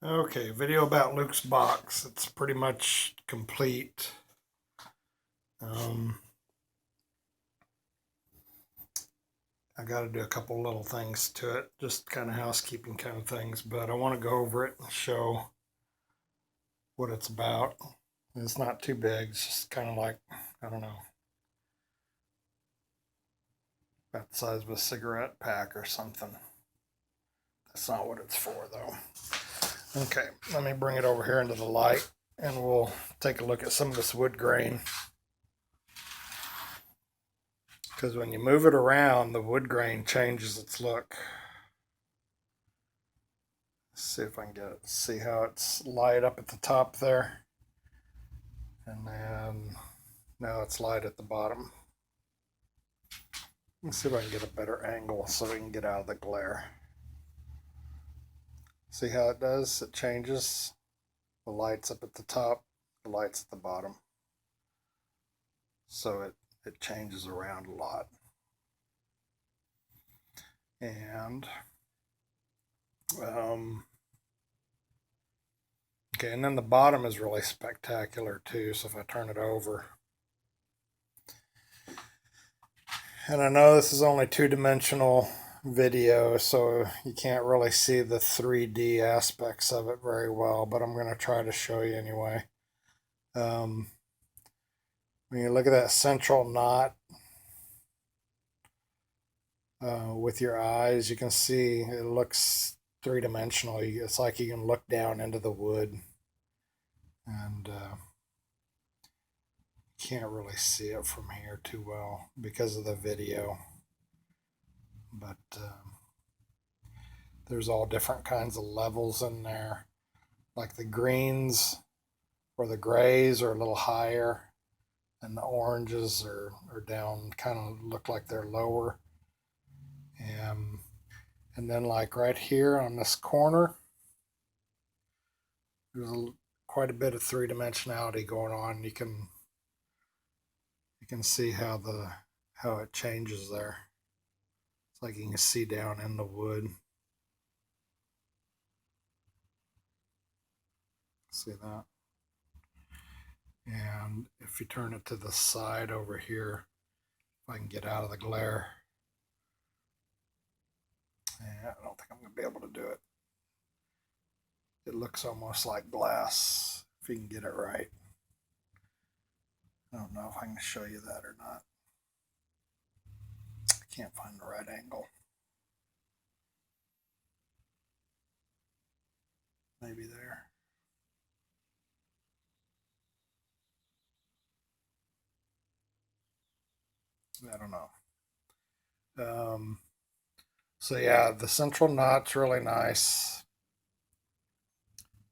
Okay, video about Luke's box. It's pretty much complete. I got to do a couple little things to it, just kind of housekeeping kind of things, but I want to go over it and show what it's about. It's not too big, it's just kind of like, I don't know, about the size of a cigarette pack or something. That's not what it's for, though. Okay, let me bring it over here into the light and we'll take a look at some of this wood grain. Because when you move it around, the wood grain changes its look. Let's see if I can get it. See how it's light up at the top there? And then now it's light at the bottom. Let's see if I can get a better angle so we can get out of the glare. See how it does? It changes. The light's up at the top, the light's at the bottom. So it changes around a lot. And okay, and then the bottom is really spectacular too. So if I turn it over, and I know this is only two-dimensional video, so you can't really see the 3D aspects of it very well, but I'm going to try to show you anyway. When you look at that central knot with your eyes, you can see it looks three-dimensional. It's like you can look down into the wood, and can't really see it from here too well because of the video. But there's all different kinds of levels in there. Like the greens or the grays are a little higher, and the oranges are down, kind of look like they're lower. And then like right here on this corner, there's quite a bit of three-dimensionality going on. You can see how it changes there. It's like you can see down in the wood. See that? And if you turn it to the side over here, if I can get out of the glare, I don't think I'm going to be able to do it. It looks almost like glass if you can get it right. I don't know if I can show you that or not. I can't find the right angle. Maybe there. I don't know. So yeah, the central knot's really nice.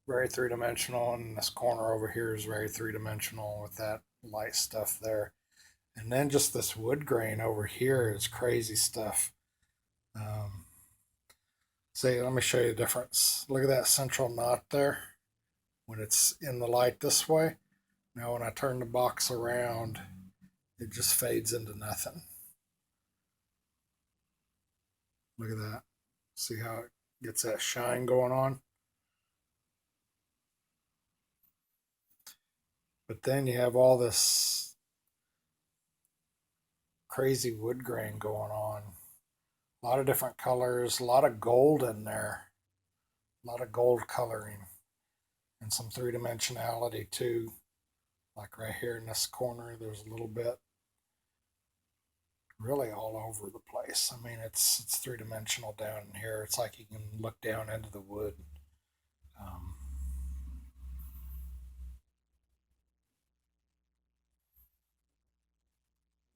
Very three-dimensional, and this corner over here is very three-dimensional with that light stuff there. And then just this wood grain over here is crazy stuff. See, let me show you the difference. Look at that central knot there when it's in the light this way. Now when I turn the box around, it just fades into nothing. Look at that. See how it gets that shine going on? But then you have all this crazy wood grain going on. A lot of different colors, a lot of gold in there, a lot of gold coloring, and some three-dimensionality too. Like right here in this corner, there's a little bit, really all over the place. I mean, it's three-dimensional down in here. It's like you can look down into the wood. Um,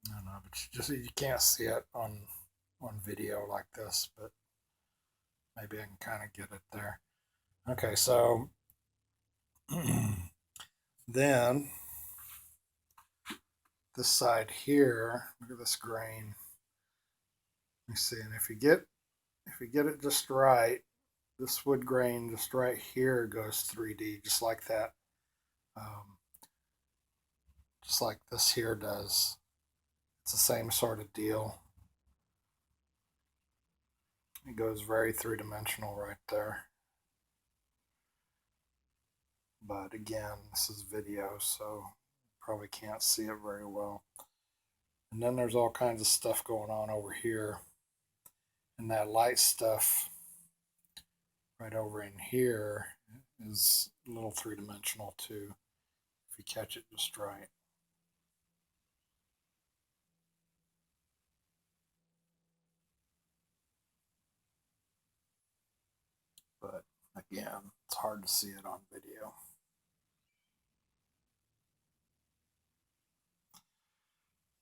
I don't know, but you can't see it on video like this, but maybe I can kind of get it there. Okay, so then this side here, look at this grain. Let me see, and if you get it just right, this wood grain just right here goes 3D, just like that, just like this here does. It's the same sort of deal. It goes very three-dimensional right there. But again, this is video, so probably can't see it very well. And then there's all kinds of stuff going on over here. And that light stuff right over in here is a little three-dimensional too, if you catch it just right. But again, it's hard to see it on video.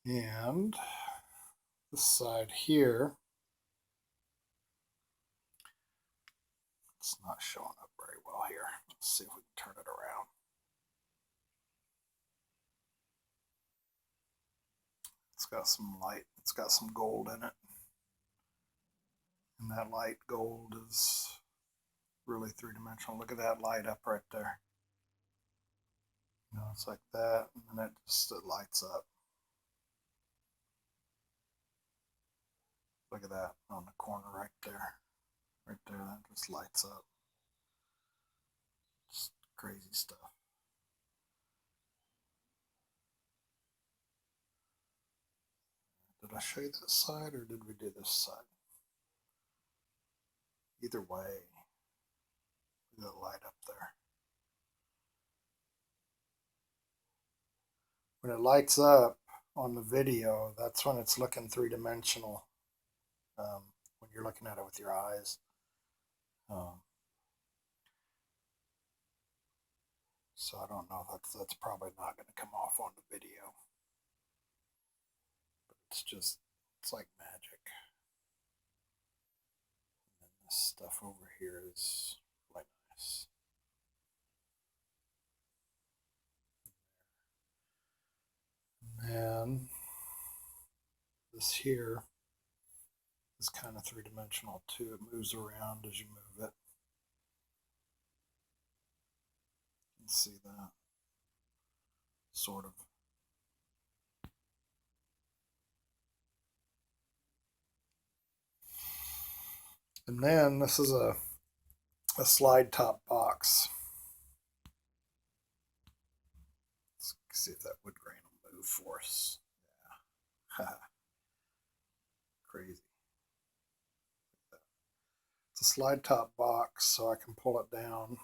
And this side here, it's not showing up very well here. Let's see if we can turn it around. It's got some light, it's got some gold in it. And that light gold is really three-dimensional. Look at that light up right there. You know, it's like that, and then it lights up. Look at that on the corner right there. Right there, that just lights up. Just crazy stuff. Did I show you this side or did we do this side? Either way, look at that light up there. When it lights up on the video, that's when it's looking three-dimensional. When you're looking at it with your eyes. So I don't know, that's probably not going to come off on the video. But it's like magic. And then this stuff over here is really nice. And this here is kind of three-dimensional too. It moves around as you move it. You can see that, sort of. And then this is a slide top box. Let's see if that wood grain will move for us. Yeah. Crazy. It's a slide top box, so I can pull it down.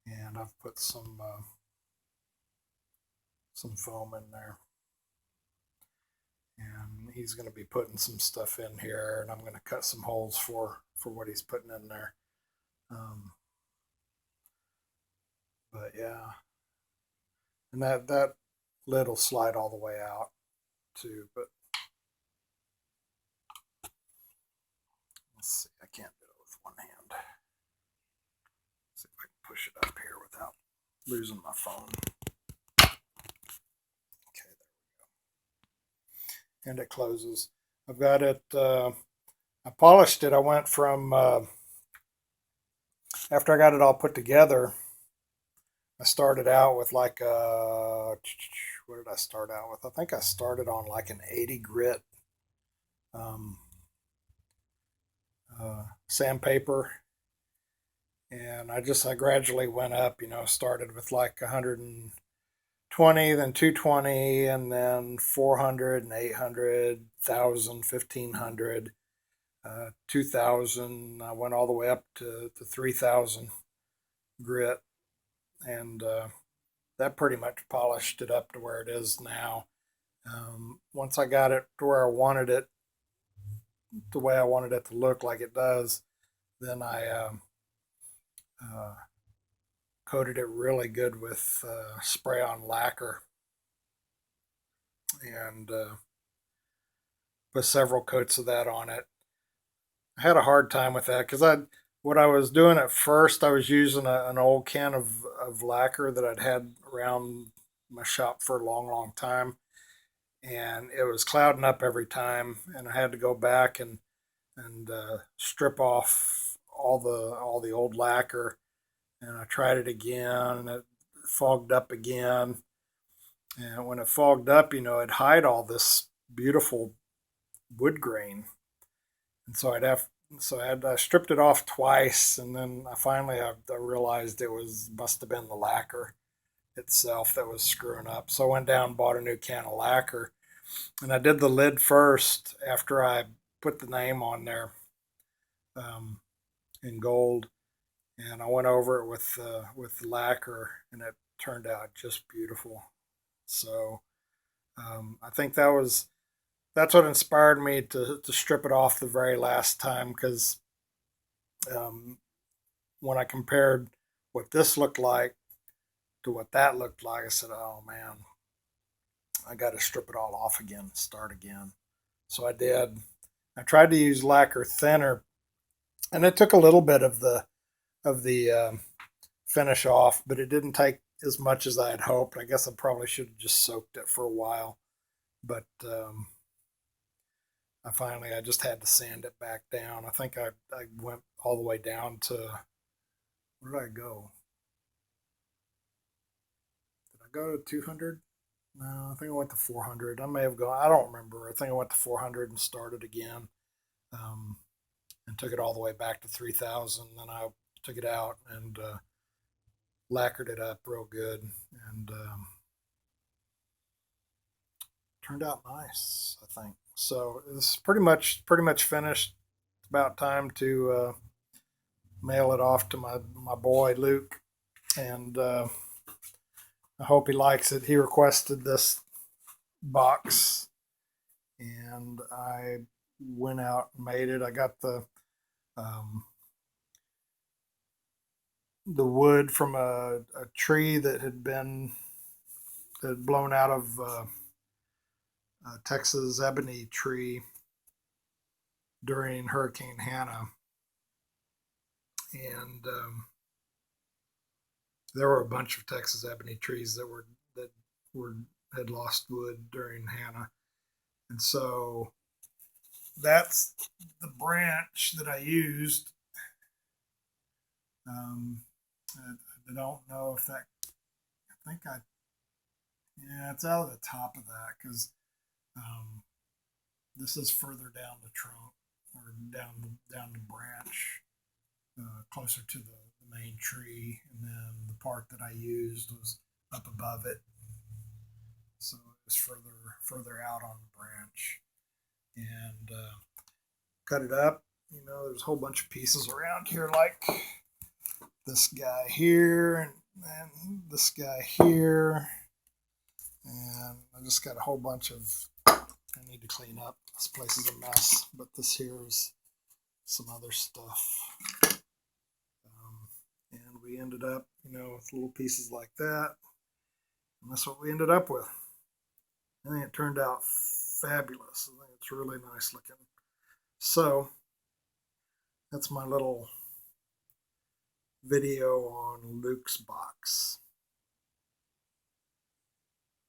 And I've put some foam in there. And he's going to be putting some stuff in here, and I'm going to cut some holes for what he's putting in there. But yeah, and that lid will slide all the way out too. But let's see, I can't do it with one hand. Let's see if I can push it up here without losing my phone. Okay, there we go. And it closes. I've got it. I polished it. I went from after I got it all put together. I started out with like a, what did I start out with? I think I started on like an 80 grit sandpaper, and I gradually went up. You know, started with like 120, then 220, and then 400 and 800, 1,000, 1,500, 2,000. I went all the way up to 3,000 grit, and that pretty much polished it up to where it is now. Once I got it to where I wanted it, the way I wanted it to look like it does, then I coated it really good with spray-on lacquer, and put several coats of that on it. I had a hard time with that because what I was doing at first, I was using an old can of lacquer that I'd had around my shop for a long, long time, and it was clouding up every time, and I had to go back and strip off all the old lacquer, and I tried it again, and it fogged up again, and when it fogged up, you know, it'd hide all this beautiful wood grain, And so I stripped it off twice, and then I realized it must have been the lacquer itself that was screwing up. So I went down and bought a new can of lacquer, and I did the lid first after I put the name on there um, in gold, and I went over it with the lacquer, and it turned out just beautiful. So I think that's what inspired me to strip it off the very last time, because um, when I compared what this looked like to what that looked like, I said, "Oh man, I got to strip it all off again, start again." So I did. I tried to use lacquer thinner, and it took a little bit of the finish off, but it didn't take as much as I had hoped. I guess I probably should have just soaked it for a while, but I just had to sand it back down. I think I went all the way down to, where did I go? Did I go to 200? No, I think I went to 400. I may have gone. I don't remember. I think I went to 400 and started again, um, and took it all the way back to 3,000. Then I took it out and lacquered it up real good, and turned out nice, I think. So it's pretty much finished. It's about time to mail it off to my boy Luke, and I hope he likes it. He requested this box, and I went out and made it. I got um, the wood from a tree that had blown out of a Texas ebony tree during Hurricane Hannah, and there were a bunch of Texas ebony trees that were had lost wood during Hannah, and so that's the branch that I used. Um, I don't know if that. I think I. Yeah, it's out of the top of that, because um, this is further down the trunk, or down the branch, closer to the main tree, and then the part that I used was up above it, so it was further out on the branch, and cut it up. There's a whole bunch of pieces around here, like this guy here, and this guy here, and I just got a whole bunch of. I need to clean up. This place is a mess, but this here is some other stuff. And we ended up, with little pieces like that. And that's what we ended up with. I think it turned out fabulous. I think it's really nice looking. So that's my little video on Luke's box.